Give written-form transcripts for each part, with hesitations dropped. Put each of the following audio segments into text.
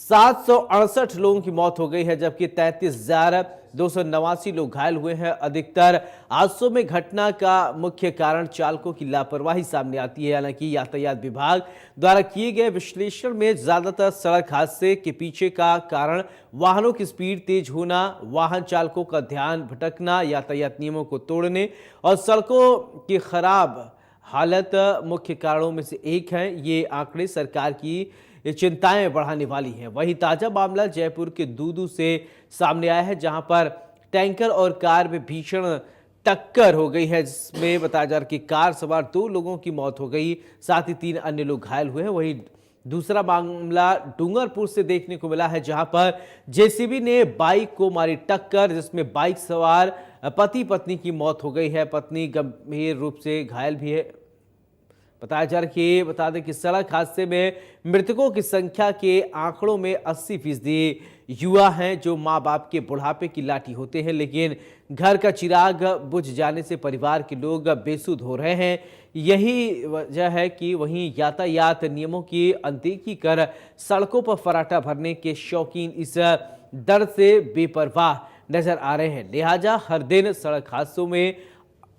768 लोगों की मौत हो गई है, जबकि 33,289 लोग घायल हुए हैं। अधिकतर हादसों में घटना का मुख्य कारण चालकों की लापरवाही सामने आती है। हालांकि यातायात विभाग द्वारा किए गए विश्लेषण में ज्यादातर सड़क हादसे के पीछे का कारण वाहनों की स्पीड तेज होना, वाहन चालकों का ध्यान भटकना, यातायात नियमों को तोड़ने और सड़कों की खराब हालत मुख्य कारणों में से एक है। ये आंकड़े सरकार की ये चिंताएं बढ़ाने वाली हैं। वहीं ताजा मामला जयपुर के दूदू से सामने आया है, जहां पर टैंकर और कार में भीषण टक्कर हो गई है, जिसमें बताया जा रहा है कि कार सवार 2 लोगों की मौत हो गई, साथ ही 3 अन्य लोग घायल हुए हैं। वहीं दूसरा मामला डूंगरपुर से देखने को मिला है, जहां पर जेसीबी ने बाइक को मारी टक्कर, जिसमें बाइक सवार पति पत्नी की मौत हो गई है। पत्नी गंभीर रूप से घायल भी है। बता दें कि सड़क हादसे में मृतकों की संख्या के आंकड़ों में 80% युवा हैं, जो मां बाप के बुढ़ापे की लाठी होते हैं, लेकिन घर का चिराग बुझ जाने से परिवार के लोग बेसुध हो रहे हैं। यही वजह है कि वहीं यातायात नियमों की अनदेखी कर सड़कों पर फराटा भरने के शौकीन इस दर्द से बेपरवाह नजर आ रहे हैं। लिहाजा हर दिन सड़क हादसों में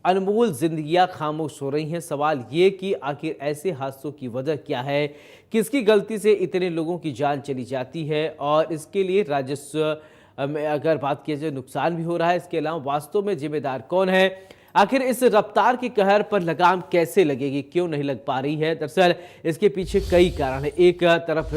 अनमोल जिंदगियां खामोश हो रही हैं। सवाल ये कि आखिर ऐसे हादसों की वजह क्या है, किसकी गलती से इतने लोगों की जान चली जाती है, और इसके लिए राजस्व में अगर बात की जाए नुकसान भी हो रहा है। इसके अलावा वास्तव में जिम्मेदार कौन है, आखिर इस रफ्तार की कहर पर लगाम कैसे लगेगी, क्यों नहीं लग पा रही है। दरअसल इसके पीछे कई कारण है। एक तरफ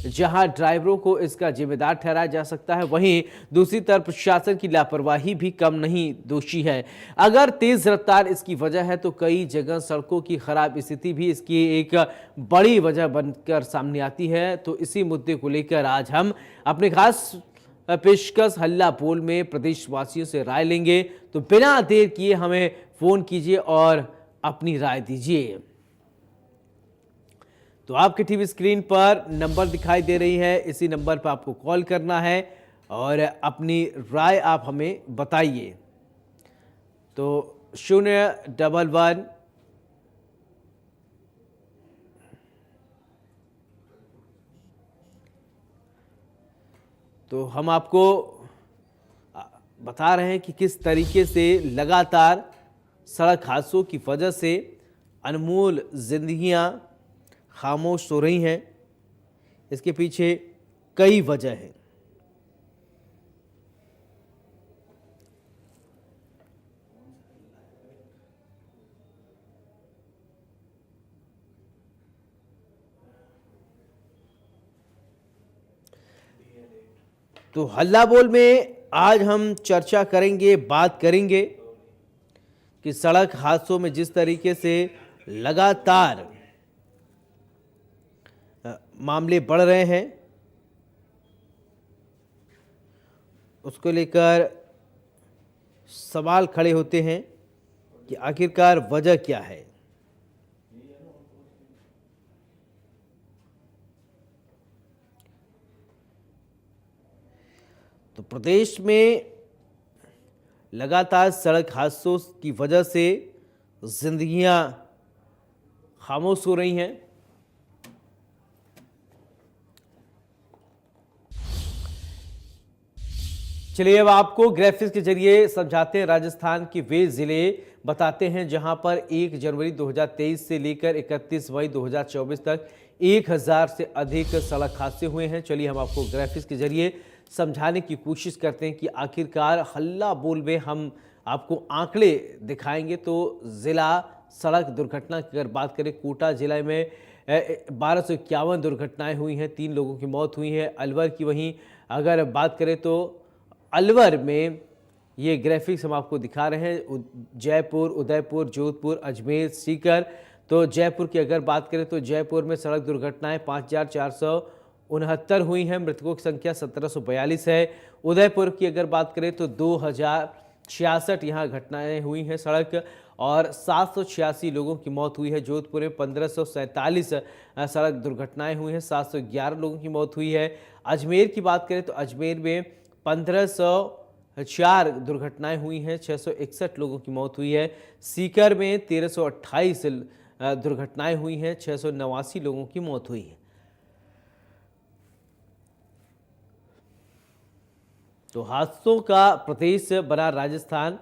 जहां ड्राइवरों को इसका जिम्मेदार ठहराया जा सकता है, वहीं दूसरी तरफ प्रशासन की लापरवाही भी कम नहीं दोषी है। अगर तेज रफ्तार इसकी वजह है, तो कई जगह सड़कों की खराब स्थिति भी इसकी एक बड़ी वजह बनकर सामने आती है। तो इसी मुद्दे को लेकर आज हम अपने खास पेशकश हल्ला बोल में प्रदेशवासियों से राय लेंगे। तो बिना देर किए हमें फोन कीजिए और अपनी राय दीजिए। तो आपके टीवी स्क्रीन पर नंबर दिखाई दे रही है, इसी नंबर पर आपको कॉल करना है और अपनी राय आप हमें बताइए। तो 011 तो हम आपको बता रहे हैं कि किस तरीके से लगातार सड़क हादसों की वजह से अनमोल जिंदगियां खामोश हो रही हैं। इसके पीछे कई वजह हैं। तो हल्ला बोल में आज हम चर्चा करेंगे, बात करेंगे कि सड़क हादसों में जिस तरीके से लगातार मामले बढ़ रहे हैं, उसको लेकर सवाल खड़े होते हैं कि आखिरकार वजह क्या है। तो प्रदेश में लगातार सड़क हादसों की वजह से जिंदगियां खामोश हो रही हैं। चलिए अब आपको ग्राफिक्स के जरिए समझाते हैं। राजस्थान के वे जिले बताते हैं जहां पर 1 जनवरी 2023 से लेकर 31 मई 2024 तक 1000 से अधिक सड़क हादसे हुए हैं। चलिए हम आपको ग्राफिक्स के जरिए समझाने की कोशिश करते हैं कि आखिरकार हल्ला बोल में हम आपको आंकड़े दिखाएंगे। तो जिला सड़क दुर्घटना की अगर बात करें, कोटा जिले में 1251 दुर्घटनाएं हुई हैं, 3 लोगों की मौत हुई है। अलवर की वहीं अगर बात करें तो अलवर में ये ग्राफिक्स हम आपको दिखा रहे हैं, जयपुर, उदयपुर, जोधपुर, अजमेर, सीकर। तो जयपुर की अगर बात करें तो जयपुर में सड़क दुर्घटनाएं 5469 हुई हैं, मृतकों की संख्या 1742 है। उदयपुर की अगर बात करें तो 2066 यहाँ घटनाएं हुई हैं सड़क, और 786 लोगों की मौत हुई है। जोधपुर में 1547 सड़क दुर्घटनाएं हुई हैं, 711 लोगों की मौत हुई है। अजमेर की बात करें तो अजमेर में 1504 दुर्घटनाएं हुई हैं, 661 लोगों की मौत हुई है। सीकर में 1328 दुर्घटनाएं हुई हैं, 689 लोगों की मौत हुई है। तो हादसों का प्रदेश बना राजस्थान।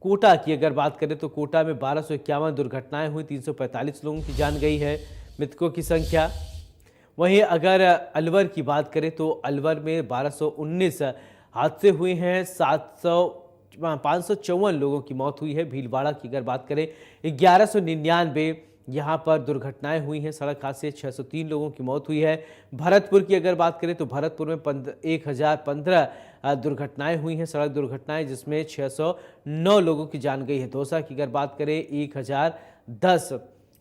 कोटा की अगर बात करें तो कोटा में 1251 दुर्घटनाएं हुई, 345 लोगों की जान गई है, मृतकों की संख्या। वहीं अगर अलवर की बात करें तो अलवर में 1219 हादसे हुए हैं, 554 लोगों की मौत हुई है। भीलवाड़ा की अगर बात करें 1199 यहाँ पर दुर्घटनाएं हुई हैं, सड़क हादसे 603 लोगों की मौत हुई है। भरतपुर की अगर बात करें तो भरतपुर में 1015 दुर्घटनाएं हुई हैं, सड़क दुर्घटनाएं, जिसमें 609 लोगों की जान गई है। दौसा की अगर बात करें 1010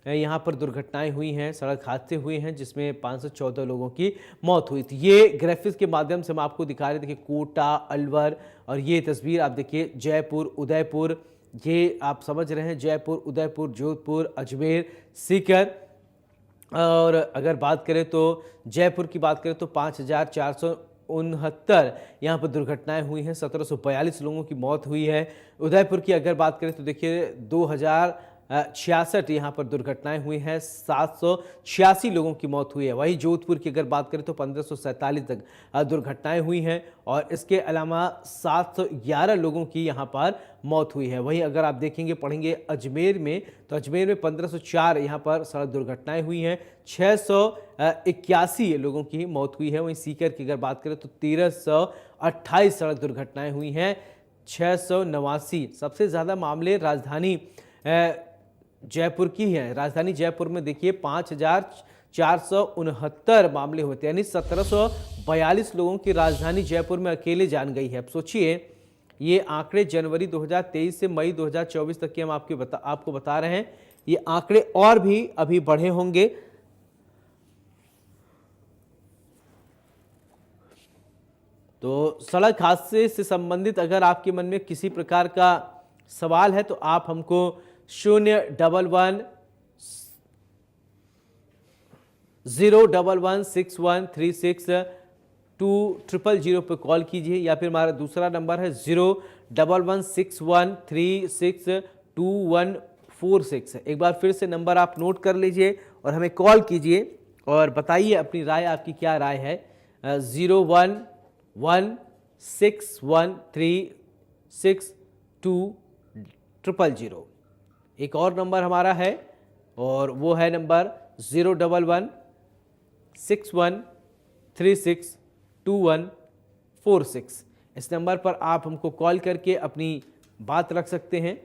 यहाँ पर दुर्घटनाएं हुई हैं, सड़क हादसे हुए हैं, जिसमें 514 लोगों की मौत हुई थी। ये ग्राफिक्स के माध्यम से हम आपको दिखा रहे थे कि कोटा, अलवर, और ये तस्वीर आप देखिए जयपुर, उदयपुर, ये आप समझ रहे हैं, जयपुर, उदयपुर, जोधपुर, अजमेर, सीकर। और अगर बात करें तो जयपुर की बात करें तो 5469 यहाँ पर दुर्घटनाएं हुई हैं, 1742 लोगों की मौत हुई है। उदयपुर की अगर बात करें तो देखिए 2066 यहाँ पर दुर्घटनाएं हुई हैं, 786 लोगों की मौत हुई है। वहीं जोधपुर की अगर बात करें तो 1547 तक दुर्घटनाएं हुई हैं, और इसके अलावा 711 लोगों की यहाँ पर मौत हुई है। वहीं अगर आप देखेंगे पढ़ेंगे अजमेर में, तो अजमेर में 1504 यहाँ पर सड़क दुर्घटनाएं हुई हैं, 681 लोगों की मौत हुई है। वहीं सीकर की अगर बात करें तो 1328 सड़क दुर्घटनाएं हुई हैं, 689। सबसे ज़्यादा मामले राजधानी जयपुर की है। राजधानी जयपुर में देखिए 5469 मामले होते हैं, यानी 1742 लोगों की राजधानी जयपुर में अकेले जान गई है। अब सोचिए, ये आंकड़े जनवरी 2023 से मई 2024 तक के हम आपको बता रहे हैं। ये आंकड़े और भी अभी बढ़े होंगे। तो सड़क हादसे से संबंधित अगर आपके मन में किसी प्रकार का सवाल है तो आप हमको 01161362000 पर कॉल कीजिए, या फिर हमारा दूसरा नंबर है 01161362146। एक बार फिर से नंबर आप नोट कर लीजिए और हमें कॉल कीजिए और बताइए अपनी राय, आपकी क्या राय है। 01161362146। एक और नंबर हमारा है और वो है नंबर 01161362146। इस नंबर पर आप हमको कॉल करके अपनी बात रख सकते हैं।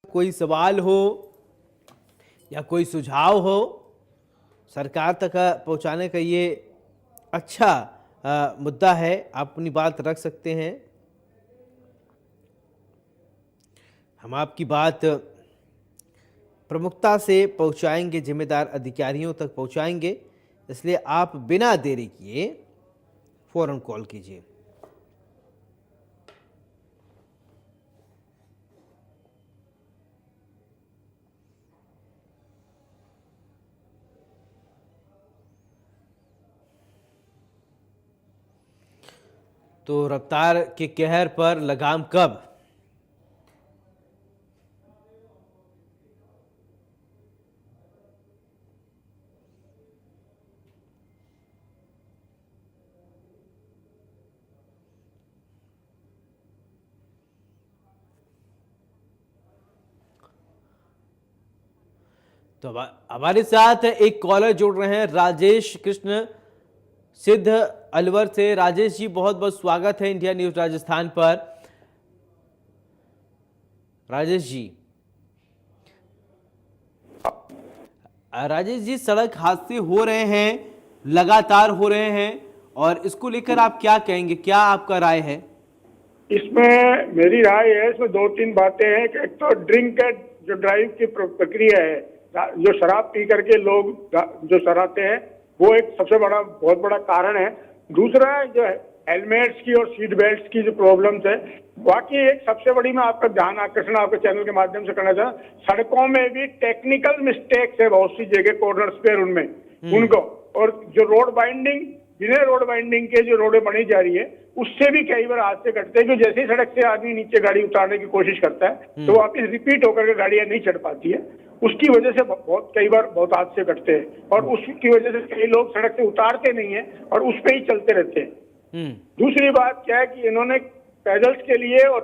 कोई सवाल हो या कोई सुझाव हो सरकार तक पहुंचाने का, ये अच्छा मुद्दा है, आप अपनी बात रख सकते हैं। हम आपकी बात प्रमुखता से पहुंचाएंगे, जिम्मेदार अधिकारियों तक पहुंचाएंगे, इसलिए आप बिना देरी किए फौरन कॉल कीजिए। तो रफ्तार के कहर पर लगाम कब? तो हमारे साथ एक कॉलर जुड़ रहे हैं, राजेश कृष्ण सिद्ध अलवर से। राजेश जी, बहुत बहुत स्वागत है इंडिया न्यूज राजस्थान पर। राजेश जी, सड़क हादसे हो रहे हैं, लगातार हो रहे हैं, और इसको लेकर आप क्या कहेंगे, क्या आपका राय है? इसमें मेरी राय है, इसमें दो तीन बातें हैं। एक तो ड्रिंक एंड जो ड्राइव की प्रक्रिया है, जो शराब पी करके लोग जो चलाते हैं, वो एक सबसे बड़ा बहुत बड़ा कारण है। दूसरा जो है हेलमेट्स की और सीट बेल्ट की जो प्रॉब्लम्स है, बाकी एक सबसे बड़ी मैं आपका ध्यान आकर्षण आपके चैनल के माध्यम से करना चाहता हूँ, सड़कों में भी टेक्निकल मिस्टेक्स है बहुत सी जगह, कॉर्नर्स पे उनमें उनको और जो रोड बाइंडिंग, बिना रोड बाइंडिंग के जो रोडें बनी जा रही है, उससे भी कई बार हादसे घटते हैं कि जैसे ही सड़क से आदमी नीचे गाड़ी उतारने की कोशिश करता है तो वापस रिपीट होकर के गाड़ियां नहीं चढ़ पाती है। उसकी वजह से कई बार बहुत हादसे घटते हैं और उसकी वजह से कई लोग सड़क से उतारते नहीं है और उस पे ही चलते रहते हैं। दूसरी बात क्या है कि इन्होंने पैदल्स के लिए और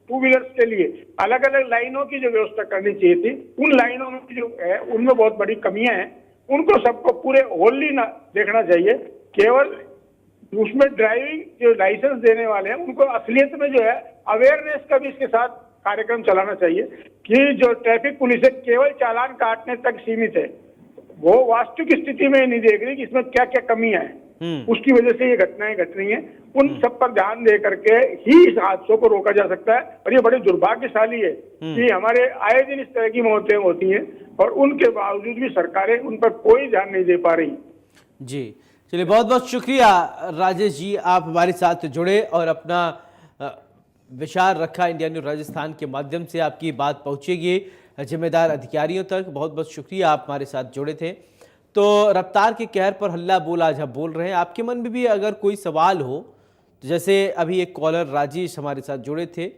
टू व्हीलर्स के लिए अलग अलग लाइनों की जो व्यवस्था करनी चाहिए थी, उन लाइनों में जो है उनमें बहुत बड़ी कमियां हैं। उनको सबको पूरे होली ना देखना चाहिए, केवल उसमें ड्राइविंग जो लाइसेंस देने वाले हैं उनको असलियत में जो है अवेयरनेस का भी इसके साथ कार्यक्रम चलाना चाहिए कि जो ट्रैफिक पुलिस है केवल चालान काटने तक सीमित है, वो वास्तविक स्थिति में नहीं देख रही कि इसमें क्या क्या कमियां हैं। उसकी वजह से ये घटनाएं घट रही हैं। उन सब पर ध्यान दे करके ही इस हादसों को रोका जा सकता है। और ये बड़ी दुर्भाग्यशाली है कि हमारे आए दिन इस तरह की मौतें होती हैं और उनके बावजूद भी सरकारें उन पर कोई ध्यान नहीं दे पा रही। जी चलिए, बहुत बहुत शुक्रिया राजेश जी, आप हमारे साथ जुड़े और अपना विचार रखा। इंडिया न्यूज़ राजस्थान के माध्यम से आपकी बात पहुंचेगी जिम्मेदार अधिकारियों तक। बहुत बहुत शुक्रिया, आप हमारे साथ जुड़े थे। तो रफ्तार के कहर पर हल्ला बोल आज हम बोल रहे हैं। आपके मन में भी अगर कोई सवाल हो, तो जैसे अभी एक कॉलर राजेश हमारे साथ जुड़े थे,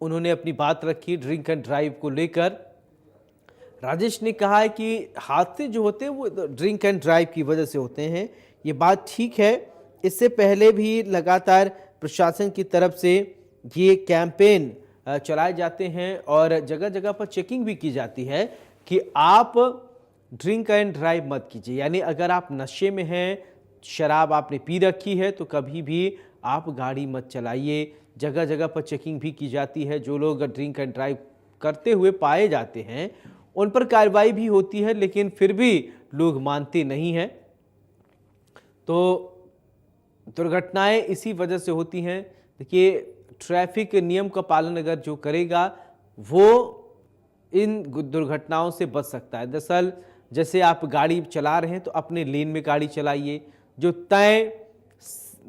उन्होंने अपनी बात रखी ड्रिंक एंड ड्राइव को लेकर। राजेश ने कहा है कि हादसे जो होते हैं वो ड्रिंक एंड ड्राइव की वजह से होते हैं। ये बात ठीक है। इससे पहले भी लगातार प्रशासन की तरफ से ये कैंपेन चलाए जाते हैं और जगह जगह पर चेकिंग भी की जाती है कि आप ड्रिंक एंड ड्राइव मत कीजिए। यानी अगर आप नशे में हैं, शराब आपने पी रखी है, तो कभी भी आप गाड़ी मत चलाइए। जगह जगह पर चेकिंग भी की जाती है। जो लोग ड्रिंक एंड ड्राइव करते हुए पाए जाते हैं उन पर कार्रवाई भी होती है, लेकिन फिर भी लोग मानते नहीं हैं। तो दुर्घटनाएं इसी वजह से होती हैं। देखिए, ट्रैफिक नियम का पालन अगर जो करेगा वो इन दुर्घटनाओं से बच सकता है। दरअसल जैसे आप गाड़ी चला रहे हैं तो अपने लेन में गाड़ी चलाइए। जो तय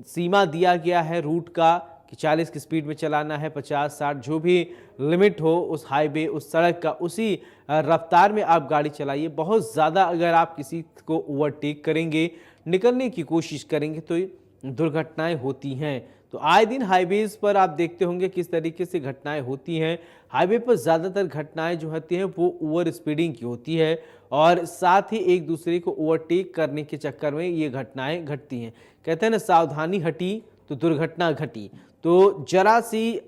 सीमा दिया गया है रूट का कि 40 की स्पीड में चलाना है, 50-60 जो भी लिमिट हो उस हाईवे उस सड़क का, उसी रफ्तार में आप गाड़ी चलाइए। बहुत ज़्यादा अगर आप किसी को ओवरटेक करेंगे, निकलने की कोशिश करेंगे तो दुर्घटनाएं होती हैं। तो आए दिन हाईवेज पर आप देखते होंगे किस तरीके से घटनाएं होती हैं। हाईवे पर ज़्यादातर घटनाएं जो होती हैं वो ओवर स्पीडिंग की होती है और साथ ही एक दूसरे को ओवरटेक करने के चक्कर में ये घटनाएं घटती हैं। कहते हैं ना, सावधानी हटी तो दुर्घटना घटी। तो जरा सी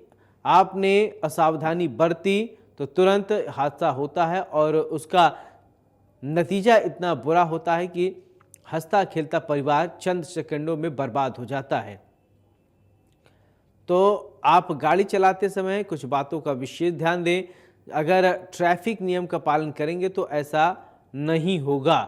आपने असावधानी बरती तो तुरंत हादसा होता है और उसका नतीजा इतना बुरा होता है कि हंसता खेलता परिवार चंद सेकंडों में बर्बाद हो जाता है। तो आप गाड़ी चलाते समय कुछ बातों का विशेष ध्यान दें। अगर ट्रैफिक नियम का पालन करेंगे तो ऐसा नहीं होगा।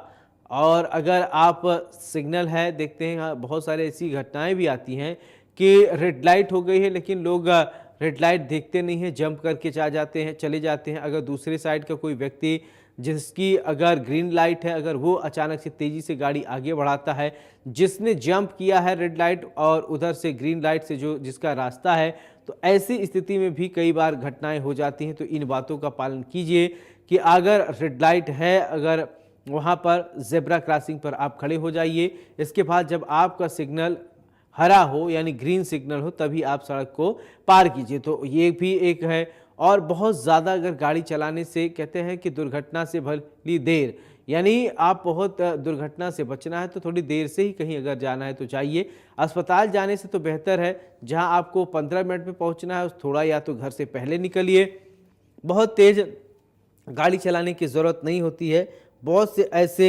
और अगर आप सिग्नल है, देखते हैं बहुत सारे ऐसी घटनाएं भी आती हैं कि रेड लाइट हो गई है लेकिन लोग रेड लाइट देखते नहीं हैं, जंप करके चले जाते हैं। अगर दूसरे साइड का कोई व्यक्ति जिसकी अगर ग्रीन लाइट है, अगर वो अचानक से तेज़ी से गाड़ी आगे बढ़ाता है, जिसने जंप किया है रेड लाइट और उधर से ग्रीन लाइट से जिसका रास्ता है, तो ऐसी स्थिति में भी कई बार घटनाएं हो जाती हैं। तो इन बातों का पालन कीजिए कि अगर रेड लाइट है, अगर वहाँ पर जेब्रा क्रॉसिंग पर आप खड़े हो जाइए। इसके बाद जब आपका सिग्नल हरा हो यानी ग्रीन सिग्नल हो तभी आप सड़क को पार कीजिए। तो ये भी एक है। और बहुत ज़्यादा अगर गाड़ी चलाने से कहते हैं कि दुर्घटना से भली देर, यानी आप बहुत दुर्घटना से बचना है तो थोड़ी देर से ही कहीं अगर जाना है तो जाइए। अस्पताल जाने से तो बेहतर है जहां आपको 15 मिनट में पहुंचना है थोड़ा या तो घर से पहले निकलिए। बहुत तेज़ गाड़ी चलाने की ज़रूरत नहीं होती है। बहुत से ऐसे